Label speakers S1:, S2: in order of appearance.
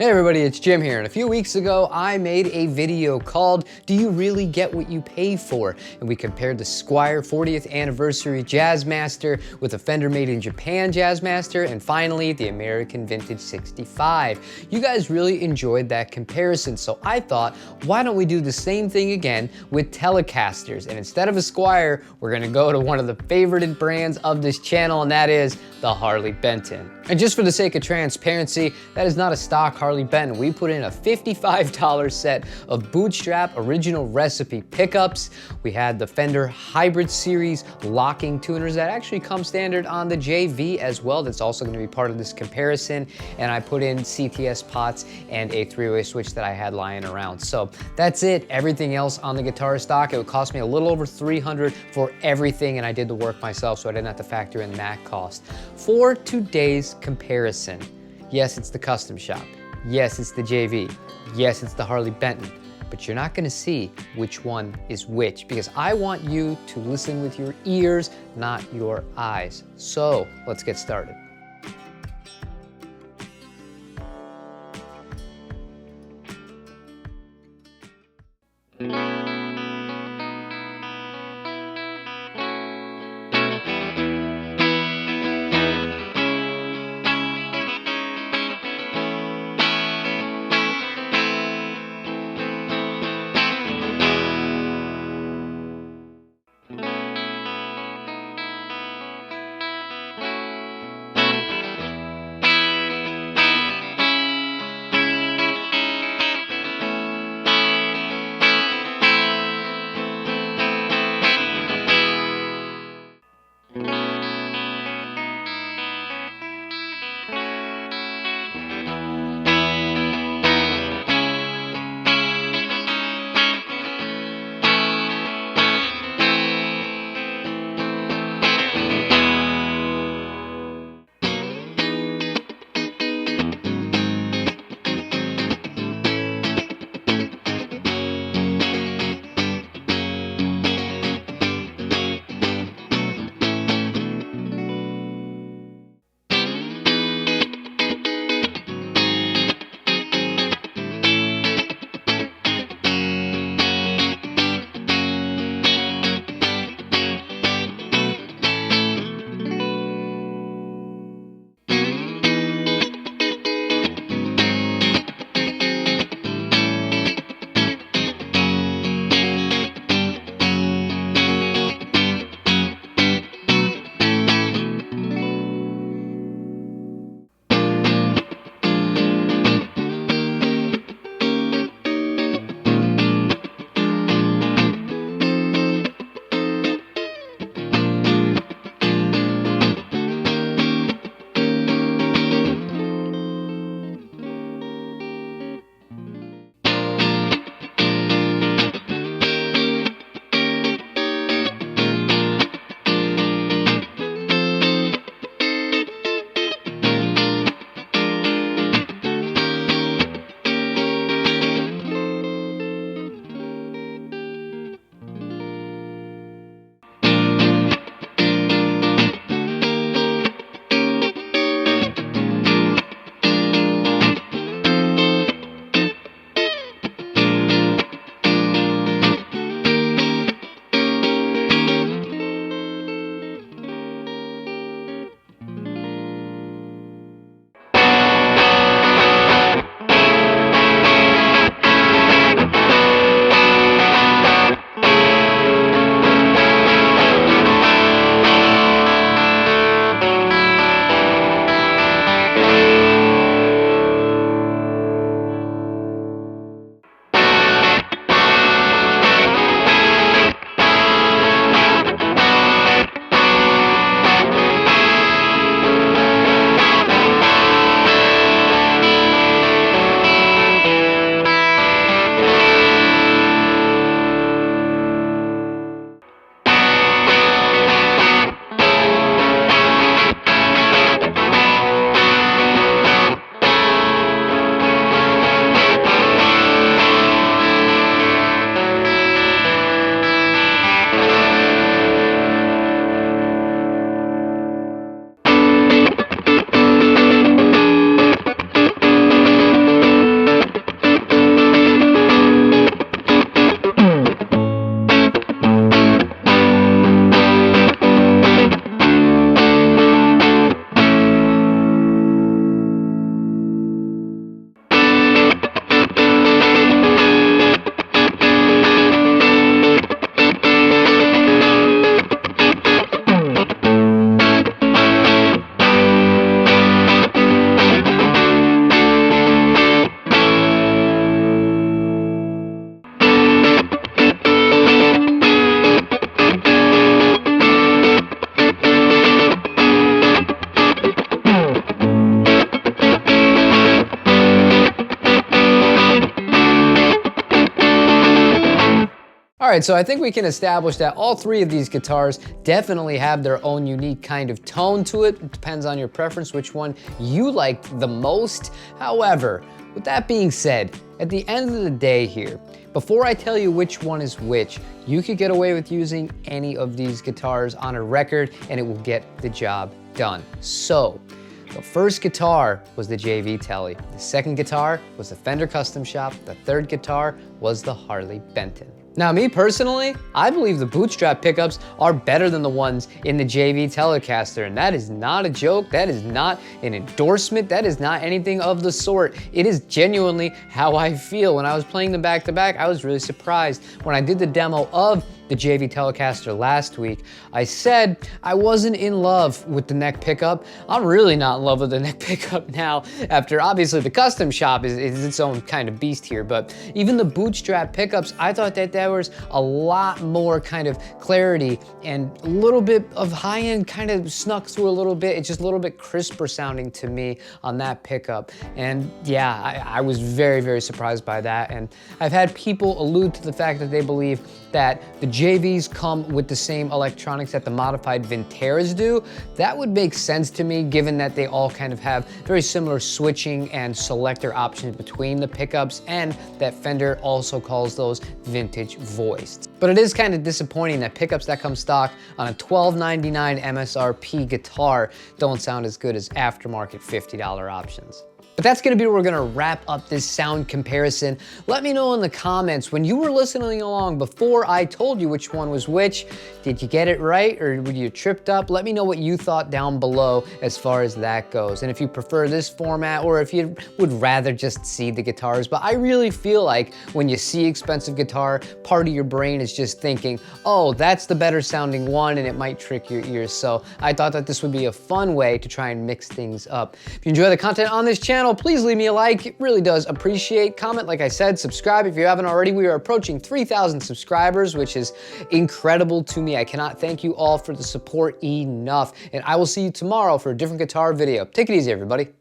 S1: Hey everybody, it's Jim here, and a few weeks ago I made a video called Do You Really Get What You Pay For? And we compared the Squier 40th Anniversary Jazzmaster with a Fender Made in Japan Jazzmaster, and finally the American Vintage 65. You guys really enjoyed that comparison, so I thought, why don't we do the same thing again with Telecasters? And instead of a Squier, we're gonna go to one of the favorited brands of this channel, and that is the Harley Benton. And just for the sake of transparency, that is not a stock Harley Benton. We put in a $55 set of bootstrap original recipe pickups. We had the Fender Hybrid Series locking tuners that actually come standard on the JV as well. That's also going to be part of this comparison. And I put in CTS pots and a three-way switch that I had lying around. So that's it. Everything else on the guitar stock, it would cost me a little over $300 for everything, and I did the work myself, so I didn't have to factor in that cost. For today's comparison, yes, it's the Custom Shop. Yes, it's the JV. Yes, it's the Harley Benton. But you're not gonna see which one is which, because I want you to listen with your ears, not your eyes. So let's get started. All right, so I think we can establish that all three of these guitars definitely have their own unique kind of tone to it. It depends on your preference, which one you like the most. However, with that being said, at the end of the day here, before I tell you which one is which, you could get away with using any of these guitars on a record and it will get the job done. So, the first guitar was the JV Tele. The second guitar was the Fender Custom Shop. The third guitar was the Harley Benton. Now, me personally, I believe the bootstrap pickups are better than the ones in the JV Telecaster, and that is not a joke, that is not an endorsement, that is not anything of the sort. It is genuinely how I feel. When I was playing them back to back, I was really surprised. When I did the demo of the JV Telecaster last week, I said I wasn't in love with the neck pickup. I'm really not in love with the neck pickup now, after obviously the Custom Shop is its own kind of beast here, but even the bootstrap pickups, I thought that there was a lot more kind of clarity and a little bit of high-end kind of snuck through a little bit. It's just a little bit crisper sounding to me on that pickup. And yeah, I was very, very surprised by that. And I've had people allude to the fact that they believe that the JVs come with the same electronics that the modified Vinteras do. That would make sense to me, given that they all kind of have very similar switching and selector options between the pickups, and that Fender also calls those vintage voiced. But it is kind of disappointing that pickups that come stock on a $12.99 MSRP guitar don't sound as good as aftermarket $50 options. But that's gonna be where we're gonna wrap up this sound comparison. Let me know in the comments, when you were listening along before I told you which one was which, did you get it right or were you tripped up? Let me know what you thought down below as far as that goes. And if you prefer this format or if you would rather just see the guitars. But I really feel like when you see expensive guitar, part of your brain is just thinking, oh, that's the better sounding one, and it might trick your ears. So I thought that this would be a fun way to try and mix things up. If you enjoy the content on this channel, please leave me a like. It really does appreciate. Comment, like I said, subscribe if you haven't already. We are approaching 3,000 subscribers, which is incredible to me. I cannot thank you all for the support enough. And I will see you tomorrow for a different guitar video. Take it easy, everybody.